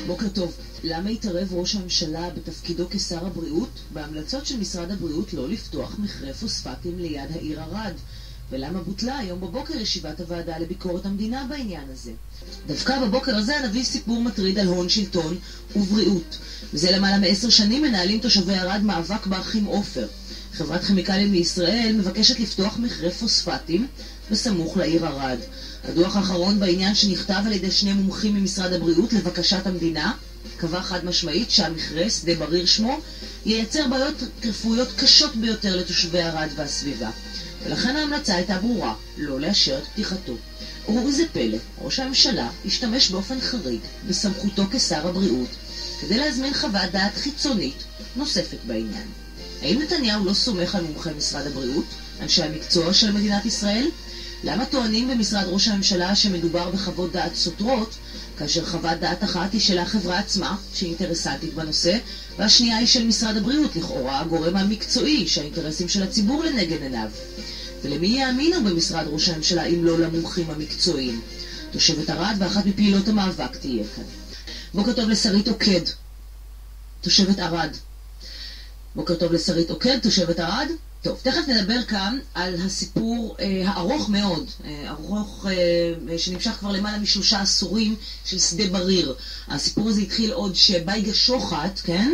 בוקר טוב. למה התערב ראש הממשלה בתפקידו כשר הבריאות בהמלצות של משרד הבריאות לא לפתוח מכרה פוספטים ליד העיר ערד? ולמה בוטלה היום בבוקר ישיבת הוועדה לביקורת המדינה בעניין הזה? דווקא בבוקר הזה נביא סיפור מטריד על הון שלטון ובריאות. וזה למעלה מ10 שנים מנהלים תושבי ערד מאבק באחים עופר. חברת כימיקלים לישראל מבקשת לפתוח מכרה פוספטים בסמוך לעיר ערד. הדוח האחרון בעניין שנכתב על ידי 2 מומחים ממשרד הבריאות לבקשת המדינה קבע חד משמעית שהמכרה, שדה בריר שמו, ייצר בעיות רפואיות קשות ביותר לתושבי ערד והסביבה. ולכן ההמלצה הייתה ברורה, לא לאשר את פתיחתו. וראו זה פלא, ראש הממשלה השתמש באופן חריג בסמכותו כשר הבריאות כדי להזמין חוות דעת חיצונית נוספת בעניין. האם נתניהו לא סומך על מומחי משרד הבריאות, אנשי המקצוע של מדינת ישראל? למה טוענים במשרד ראש הממשלה שמדובר בחוות דעת סותרות, כאשר חוות דעת אחת היא של החברה עצמה, שהיא אינטרסנטית בנושא, והשנייה היא של משרד הבריאות, לכאורה הגורם המקצועי שהאינטרסים של הציבור לנגד עיניו? ולמי יאמינו במשרד ראש הממשלה אם לא למומחים המקצועיים? תושבת ערד ואחת מפעילות המאבק תהיה כאן. בוקר טוב לשרית עוקד, תושבת ערד. בוקר טוב לשרית עוקד, תושבת ערד. טוב, תכף נדבר כאן על הסיפור הארוך מאוד, ארוך שנמשך כבר למעלה מ3 עשורים של שדה בריר. הסיפור הזה התחיל עוד שבייגה שוחט, כן,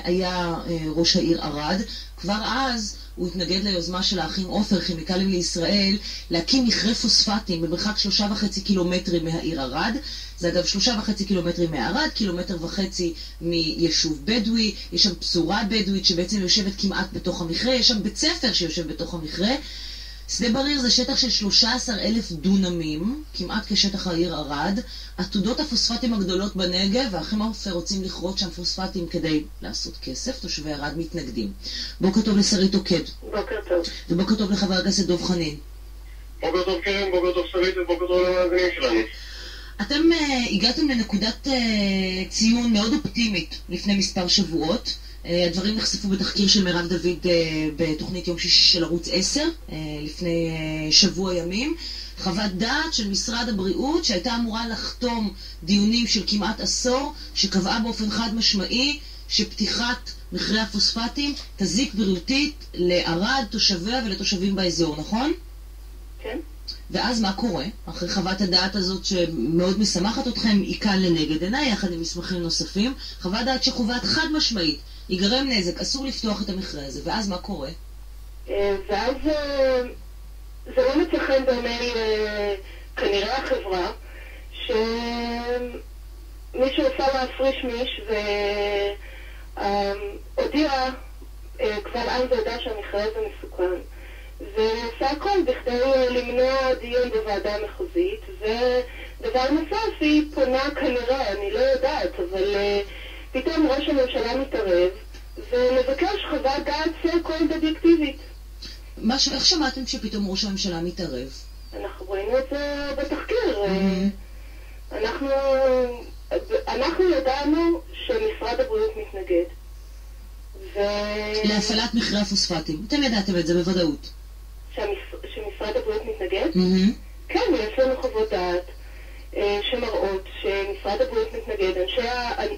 היה ראש העיר ערד. כבר אז הוא התנגד ליוזמה של האחים עופר, כימיקלים לישראל, להקים מכרה פוספטים במרחק 3.5 קילומטרים מהעיר ערד. זה אגב 3.5 קילומטרים מערד, 1.5 קילומטר מיישוב בדואי. יש שם פזורה בדואית שבעצם יושבת כמעט בתוך המכרה, יש שם בית ספר שיושב בתוך המכרה. שדה בריר זה שטח של 13,000 דונמים, כמעט כשטח העיר ערד. עתודות הפוספטים הגדולות בנגב, והאחים עופר רוצים לכרות שם פוספטים כדי לעשות כסף. תושבי ערד מתנגדים. בוקר טוב לשרית עוקד. בוקר טוב. ובוקר טוב לחבר הכנסת דב חנין. בוקר טוב קרן, בוקר טוב שרית ובוקר טוב למאזינים שלנו. אתם הגעתם לנקודת ציון מאוד אופטימית לפני מספר שבועות. הדברים נחשפו בתחקיר של מירב דוד בתוכנית יום שישי של ערוץ 10 לפני שבוע ימים. חוות דעת של משרד הבריאות שהייתה אמורה לחתום דיונים של כמעט עשור, שקבעה באופן חד משמעי שפתיחת מכרה הפוספטים תזיק בריאותית לערד, תושביה ולתושבים באזור, נכון? כן. ואז מה קורה? אחרי חוות הדעת הזאת שמאוד משמחת אתכם, היא כאן לנגד עיניי, יחד עם מסמכים נוספים, חוות דעת שקובעת חד משמעית, ייגרם נזק, אסור לפתוח את המכרה הזה, ואז מה קורה? ואז זה לא מצא חן בעיני כנראה החברה, שמישהו עשה להפריש מיש והודיע כבר אז וידע שהמכרה הזה מסוכן. ועשה הכל בכדי למנוע דיון בוועדה המחוזית, ודבר נוסף, היא פונה כנראה, אני לא יודעת, אבל פתאום ראש הממשלה מתערב ומבקש חוות דעת סו-קולד אובייקטיבית. איך שמעתם שפתאום ראש הממשלה מתערב? אנחנו ראינו את זה בתחקיר. אנחנו ידענו שמשרד הבריאות מתנגד. להפעלת מכרה הפוספטים. אתם ידעתם את זה בוודאות. שמשרד הבריאות מתנגד? כן, יש לנו חוות דעת שמראות שמשרד הבריאות מתנגד.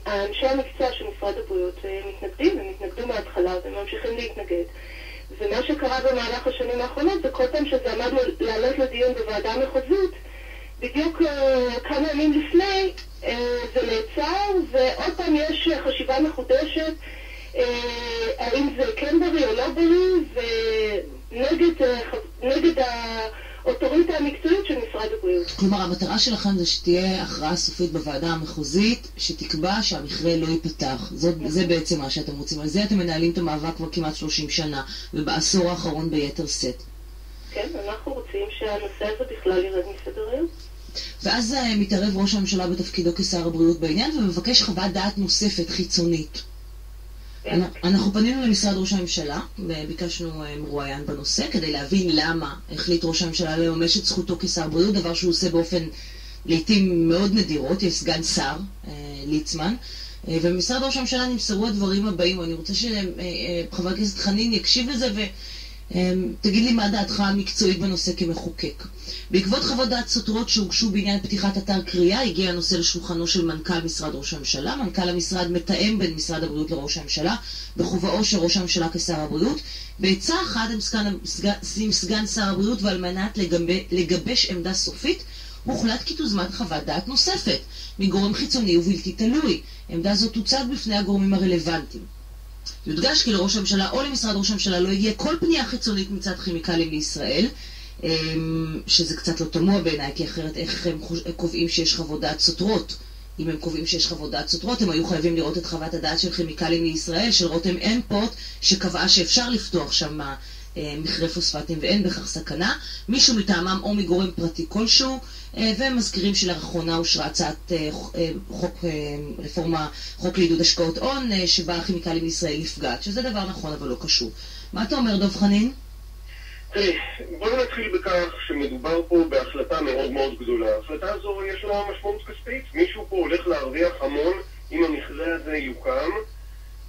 אנשי המקצוע של משרד הבריאות מתנגדים, הם התנגדו מההתחלה והם ממשיכים להתנגד. ומה שקרה במהלך השנים האחרונות זה כל פעם שזה עמד לעלות לדיון בוועדה המחוזית, בדיוק כמה ימים לפני זה נעצר, ועוד פעם יש חשיבה מחודשת האם זה כן בריא או לא בריא, ונגד האוטוריטה המקצועית של משרד הבריאות. כלומר, המטרה שלכם זה שתהיה הכרעה סופית בוועדה המחוזית שתקבע שהמכרה לא ייפתח. זה בעצם מה שאתם רוצים. על זה אתם מנהלים את המאבק כבר כמעט 30 שנה, ובעשור האחרון ביתר סט. כן, אנחנו רוצים שהנושא הזה בכלל ירד מסדר-היום. ואז מתערב ראש הממשלה בתפקידו כשר הבריאות בעניין ומבקש חוות דעת נוספת חיצונית. אנחנו פנינו למשרד ראש הממשלה וביקשנו מרואיין בנושא כדי להבין למה החליט ראש הממשלה לממש את זכותו כשר בריאות, דבר שהוא עושה באופן לעתים מאוד נדירות. יש סגן שר, ליצמן, ובמשרד ראש הממשלה נמסרו הדברים הבאים. אני רוצה שחבר הכנסת חנין יקשיב לזה תגיד לי מה דעתך המקצועית בנושא כמחוקק. בעקבות חוות דעת סותרות שהוגשו בעניין פתיחת אתר קריאה, הגיע הנושא לשולחנו של מנכ"ל משרד ראש הממשלה. מנכ"ל המשרד מתאם בין משרד הבריאות לראש הממשלה, בכובעו של ראש הממשלה כשר הבריאות. בעצה אחת עם סגן שר הבריאות ועל מנת לגבש עמדה סופית, הוחלט כי תוזמן חוות דעת נוספת מגורם חיצוני ובלתי תלוי. עמדה זו תוצג בפני הגורמים הרלוונטיים. יודגש כי לראש הממשלה או למשרד ראש הממשלה לא הגיעה כל פנייה חיצונית מצד כימיקלים לישראל, שזה קצת לא תמוה בעיניי, כי אחרת איך הם קובעים שיש חוות דעת סותרות? אם הם קובעים שיש חוות דעת סותרות, הם היו חייבים לראות את חוות הדעת של כימיקלים לישראל, של רותם אמפורט, שקבעה שאפשר לפתוח שם מכרה פוספטים ואין בכך סכנה, מישהו מטעמם או מגורם פרטי כלשהו, והם מזכירים שלאחרונה אושרה הצעת חוק לעידוד השקעות הון, שבה הכימיקלים לישראל נפגעת, שזה דבר נכון אבל לא קשור. מה אתה אומר, דב חנין? תראי, בואו נתחיל בכך שמדובר פה בהחלטה מאוד מאוד גדולה. ההחלטה הזו יש לה משמעות כספית. מישהו פה הולך להרוויח המון אם המכרה הזה יוקם.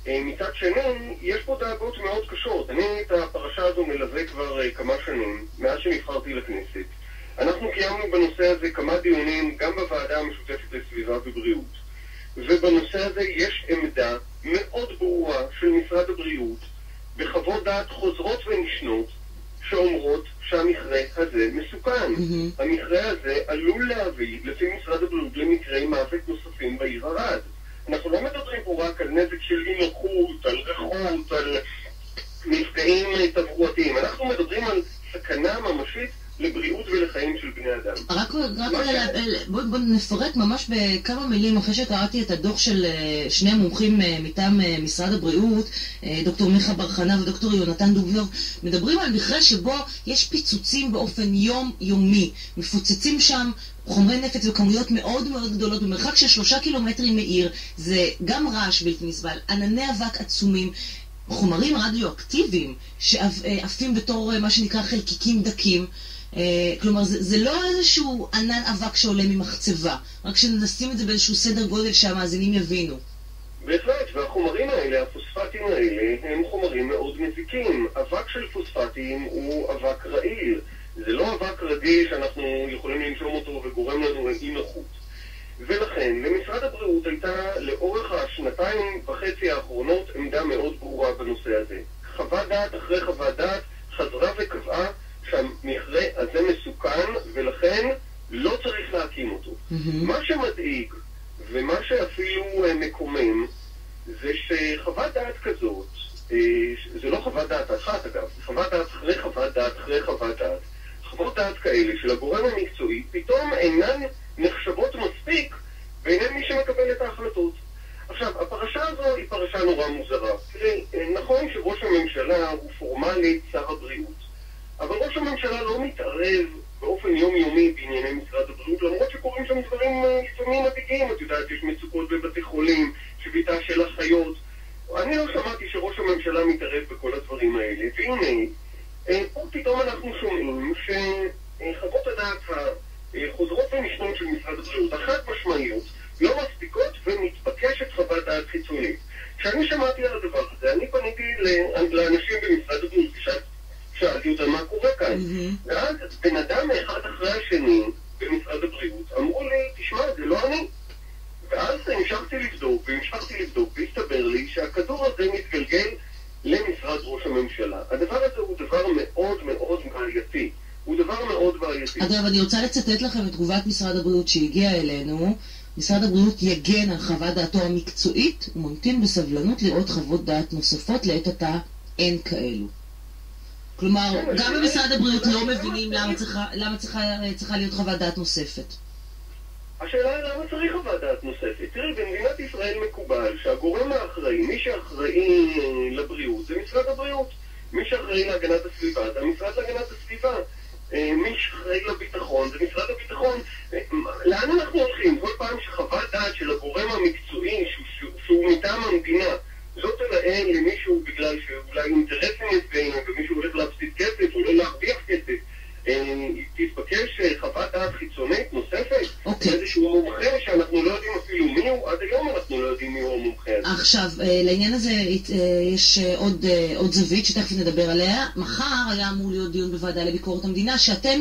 מצד שני, יש פה דאגות מאוד קשות. אני את הפרשה הזו מלווה כבר כמה שנים, מאז שנבחרתי לכנסת. אנחנו קיימנו בנושא הזה כמה דיונים, גם בוועדה המשותפת לסביבה ובריאות. ובנושא הזה יש עמדה מאוד ברורה של משרד הבריאות, בחוות דעת חוזרות ונשנות, שאומרות שהמכרה הזה מסוכן. המכרה הזה עלול להביא, לפי משרד הבריאות, למקרי מוות נוספים בעיר ערד. אנחנו לא מדברים פה רק על נזק של אי-נוחות, על רכות, על מפגעים תברואתיים. אנחנו מדברים על סכנה ממשית לבריאות ולחיים של בני אדם. רק בוא נפרט ממש בכמה מילים, אחרי שקראתי את הדוח של שני מומחים מטעם משרד הבריאות, דוקטור מיכה ברחנה ודוקטור יונתן דובר, מדברים על מכרה שבו יש פיצוצים באופן יומי, מפוצצים שם חומרי נפץ וכמויות מאוד מאוד גדולות במרחק של 3 קילומטרים מעיר. זה גם רעש בלתי נסבל, ענני אבק עצומים, חומרים רדיואקטיביים שעפים בתור מה שנקרא חלקיקים דקים. כלומר, זה לא איזשהו ענן אבק שעולה ממחצבה, רק שנשים את זה באיזשהו סדר גודל שהמאזינים יבינו. בהחלט, והחומרים האלה, הפוספטים האלה, הם חומרים מאוד מזיקים. אבק של פוספטים הוא אבק רעיל. זה לא אבק רגיל שאנחנו יכולים לנשום אותו וגורם לנו אי נוחות. ולכן, למשרד הבריאות הייתה לאורך 2.5 האחרונות עמדה מאוד ברורה בנושא הזה. חוות דעת אחרי חוות דעת חזרה וקבעה שהמכרה הזה מסוכן ולכן לא צריך להקים אותו. מה שמדאיג ומה שאפילו מקומם זה שחוות דעת כזאת, זה לא חוות דעת אחת אגב, חוות דעת אחרי חוות דעת אחרי חוות דעת, חוות דעת כאלה של הגורם המקצועי פתאום אינן נחשבות מספיק בעיני מי שמקבל את ההחלטות. עכשיו, הפרשה הזו היא פרשה נורא מוזרה. תראי, נכון שראש הממשלה הוא פורמלית שר הבריאות, אבל ראש הממשלה לא מתערב באופן יומיומי בענייני משרד הבריאות, למרות שקוראים שם דברים לפעמים מדאיגים. את יודעת, יש מצוקות בבתי חולים, שביתה של אחיות. אני לא שמעתי שראש הממשלה מתערב בכל הדברים האלה. והנה, פה פתאום אנחנו שומעים שחוות הדעת החוזרות ונשנות של משרד הבריאות, אחת משמעיות, לא מספיקות ומתבקשת חוות דעת חיצונית. כשאני שמעתי על הדבר הזה, אני פניתי לאנשים במשרד הבריאות, שאלתי אותם מה קורה כאן. ואז בן אדם אחד אחרי השני במשרד הבריאות אמרו לי, תשמע, זה לא אני. ואז המשכתי לבדוק והסתבר לי שהכדור הזה מתגלגל למשרד ראש הממשלה. הדבר הזה הוא דבר מאוד מאוד בעייתי. אגב, אני רוצה לצטט לכם את תגובת משרד הבריאות שהגיעה אלינו. משרד הבריאות יגן על חוות דעתו המקצועית וממתין בסבלנות לראות חוות דעת נוספות, לעת עתה אין כאלו. כלומר, גם במשרד הבריאות לא מבינים למה צריכה להיות חוות דעת נוספת. השאלה היא למה צריך חוות דעת נוספת. תראי, במדינת ישראל מקובל שהגורם האחראי, מי שאחראי לבריאות זה משרד הבריאות. מי שאחראי להגנת הסביבה זה המשרד להגנת הסביבה. מי שאחראי לביטחון זה משרד הביטחון. לאן אנחנו הולכים? כל פעם שחוות דעת של הגורם המקצועי שהוא מטעם המדינה לא תלאה למישהו בגלל שאולי אינטרסים נפגעים ומישהו הולך להפסיד כסף או לא להרוויח כסף, תתבקש חוות דעת חיצונית נוספת, איזשהו מומחה שאנחנו לא יודעים אפילו מי הוא, אז ועד היום אנחנו לא יודעים מי הוא המומחה הזה. עכשיו, לעניין הזה יש עוד זווית שתכף נדבר עליה. מחר היה אמור להיות דיון בוועדה לביקורת המדינה, שאתם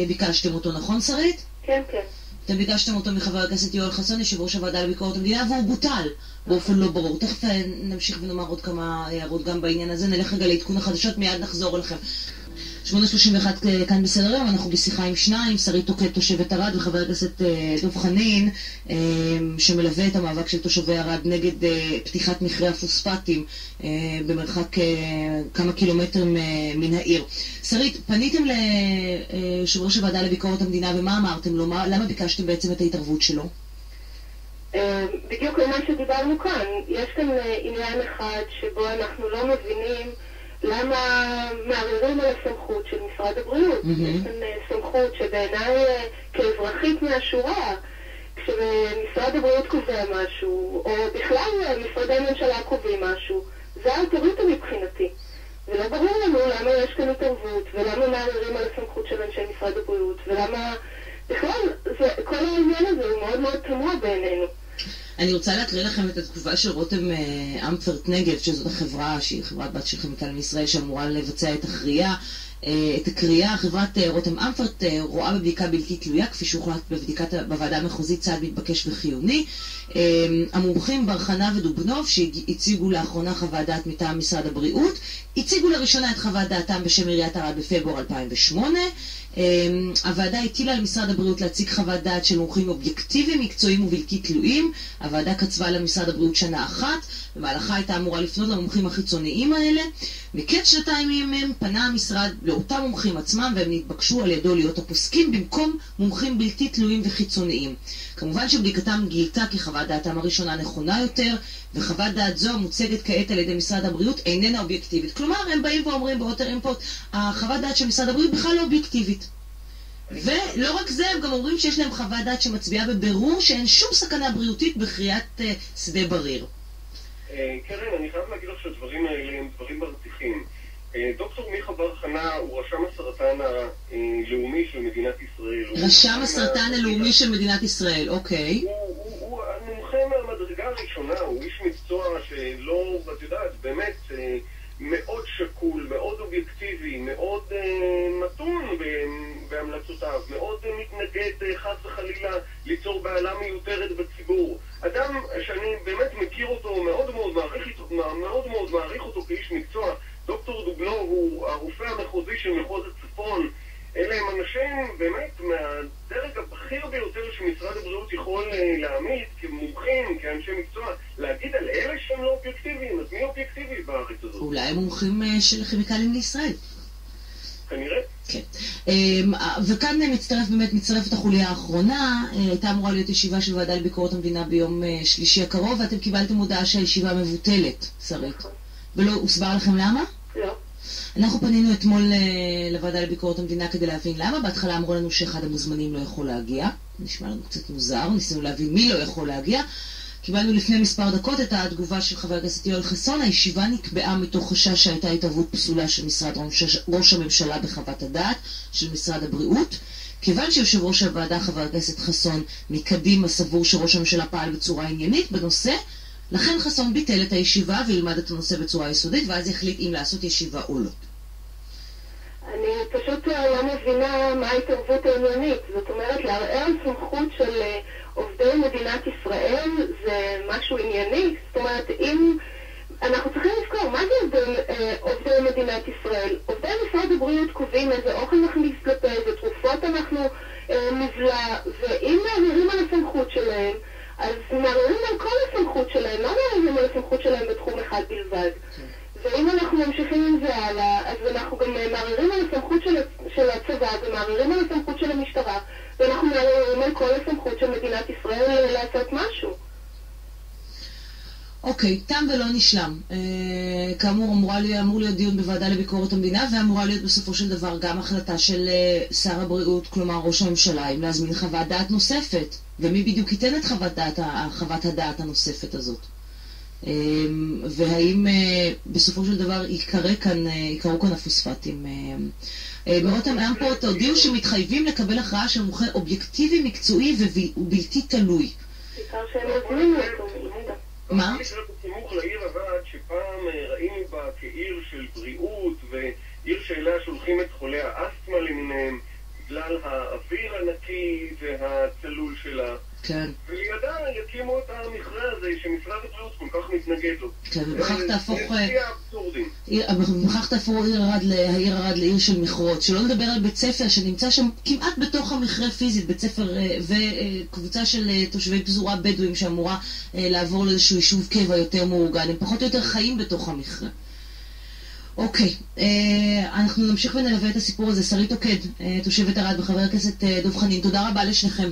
ביקשתם אותו, נכון שרית? כן, כן. אתם ביקשתם אותו מחבר הכנסת יואל חסון, יושב ראש הוועדה לביקורת המדינה, והוא בוטל באופן לא ברור. תכף נמשיך ונאמר עוד כמה הערות גם בעניין הזה. נלך רגע לעדכון החדשות, מיד נחזור אליכם. 8:31 כאן בסדר היום, אנחנו בשיחה עם שניים, שרית טוקד תושבת ערד וחבר הכנסת דב חנין, שמלווה את המאבק של תושבי ערד נגד פתיחת מכרה הפוספטים במרחק כמה קילומטר מן העיר. שרית, פניתם ליושב ראש הוועדה לביקורת המדינה ומה אמרתם לו? למה ביקשתם בעצם את ההתערבות שלו? בדיוק למה שדיברנו כאן, יש כאן עניין אחד שבו אנחנו לא מבינים למה מערערים על הסמכות של משרד הבריאות. יש כאן סמכות שבעיניי כאזרחית מהשורה, כשמשרד הבריאות קובע משהו, או בכלל משרדי ממשלה קובעים משהו, זה האוטוריטה מבחינתי. ולא ברור לנו למה יש כאן התערבות, ולמה מערערים על הסמכות של אנשי משרד הבריאות, ולמה בכלל כל העניין הזה הוא מאוד מאוד תמוה בעינינו. אני רוצה להקריא לכם את התגובה של רותם אמפרט נגב, שזאת החברה שהיא חברת בת של כימיקלים לישראל שאמורה לבצע את הקריאה. חברת רותם אמפרט רואה בבדיקה בלתי תלויה, כפי שהוחלט בוועדה המחוזית, צעד מתבקש וחיוני. המומחים ברחנה ודובנוב שהציגו לאחרונה חוות דעת מטעם משרד הבריאות, הציגו לראשונה את חוות דעתם בשם עיריית ערד בפברואר 2008. הוועדה הטילה על משרד הבריאות להציג חוות דעת של מומחים אובייקטיביים, מקצועיים ובלתי תלויים. הוועדה קצבה למשרד הבריאות שנה אחת, במהלכה הייתה אמורה לפנות למומחים החיצוניים האלה. מקץ 2 ימים פנה המשרד לאותם מומחים עצמם, והם נתבקשו על ידו להיות הפוסקים במקום מומחים בלתי תלויים וחיצוניים. כמובן שבדיקתם גילתה כי חוות דעתם הראשונה נכונה יותר, וחוות דעת זו מוצגת כעת על ידי משרד הבריאות איננה אובייקטיבית. כלומר, הם באים ואומרים באוטר אימפורט, החוות דעת של משרד הבריאות בכלל לא אובייקטיבית. ולא רק זה, הם גם אומרים שיש להם חוות דעת שמצביעה בבירור שאין שום סכנה בריאותית בקריאת שדה בריר. קרן, אני חייב להגיד לך שהדברים האלה הם דברים מרתיחים. דוקטור מיכה בר חנה הוא רשם הסרטן הלאומי של מדינת ישראל. רשם הסרטן הלאומי של מדינת ישראל, אוקיי. הוא מומחה מהמדרגה הראשונה, הוא איש מקצוע שלא, את יודעת, באמת מאוד שקול, מאוד אובייקטיבי, מאוד מתון בהמלצותיו, מאוד מתנגד חס וחלילה ליצור בעלה מיותרת בציבור. אדם שאני באמת מכיר אותו, מאוד מאוד מעריך אותו כאיש מקצוע. דוקטור דובנוב הוא הרופא המחוזי של מחוז הצפון. אלה הם אנשים באמת מהדרג הבכיר ביותר שמשרד הבריאות יכול להעמיד כמומחים, כאנשי מקצוע, להגיד על אלה שהם לא אובייקטיביים. אז מי אובייקטיבי בארץ הזאת? אולי הם מומחים של כימיקלים לישראל. כנראה. כן. וכאן מצטרפת החוליה האחרונה. הייתה אמורה להיות ישיבה של ועדה לביקורת המדינה ביום שלישי הקרוב, ואתם קיבלתם הודעה שהישיבה מבוטלת, שרית. ולא הוסבר לכם למה? לא. אנחנו פנינו אתמול לוועדה לביקורת המדינה כדי להבין למה. בהתחלה אמרו לנו שאחד המוזמנים לא יכול להגיע. נשמע לנו קצת מוזר, ניסינו להבין מי לא יכול להגיע. קיבלנו לפני מספר דקות את התגובה של חבר הכנסת יואל חסון. הישיבה נקבעה מתוך חשש שהייתה התערבות פסולה של משרד ראש הממשלה בחוות הדעת של משרד הבריאות. כיוון שיושב ראש הוועדה חבר הכנסת חסון מקדימה סבור שראש הממשלה פעל בצורה עניינית בנושא, לכן חסון ביטל את הישיבה וילמד את הנושא בצורה יסודית, ואז יחליט אם לעשות ישיבה או לא. אני פשוט לא מבינה מה ההתערבות העניינית. זאת אומרת, לערער על סמכות של עובדי מדינת ישראל זה משהו ענייני. זאת אומרת, אם אנחנו צריכים לזכור, מה זה עובדי מדינת ישראל? עובדי משרד הבריאות קובעים איזה אוכל נכניס לפה, איזה תרופות אנחנו נבלע, ואם מערערים על הסמכות שלהם, אז מערערים על כל הסמכות שלהם, לא מערערים על הסמכות שלהם בתחום אחד בלבד. ואם אנחנו ממשיכים עם זה הלאה, אז אנחנו גם מערערים על הסמכות של הצבא, ומערערים על הסמכות של המשטרה, ואנחנו מערערים על כל הסמכות של מדינת ישראל לעשות משהו. אוקיי, תם ולא נשלם. כאמור, אמור להיות דיון בוועדה לביקורת המדינה, ואמורה להיות בסופו של דבר גם החלטה של שר הבריאות, כלומר ראש הממשלה, אם להזמין חוות דעת נוספת. ומי בדיוק ייתן את חוות הדעת הנוספת הזאת? והאם בסופו של דבר יקראו כאן הפוספטים? ברותם אמפרט הודיעו שמתחייבים לקבל הכרעה של מומחה אובייקטיבי, מקצועי ובלתי תלוי. בעיקר שהם יזמינו אותו מלמדה. מה? מקרה בסמוך לעיר עבד, שפעם ראינו בה כעיר של בריאות, ועיר שאליה שולחים את חולי האסתמה למיניהם, בגלל האוויר הנקי והצלול שלה. כן. ולידה יקימו את המכרה הזה שמשרד הבריאות כל כך מתנגד לו. כן, ובכך תהפוך... זה אבסורדים. בכך תהפוך העיר ערד לעיר של מכרות. שלא לדבר על בית ספר שנמצא שם כמעט בתוך המכרה פיזית, בית ספר וקבוצה של תושבי פזורה בדואים שאמורה לעבור לאיזשהו יישוב קבע יותר מאורגן. הם פחות או יותר חיים בתוך המכרה. אוקיי, אנחנו נמשיך ונלווה את הסיפור הזה. שרית עוקד, תושבת ערד, וחבר הכנסת דב חנין, תודה רבה לשניכם.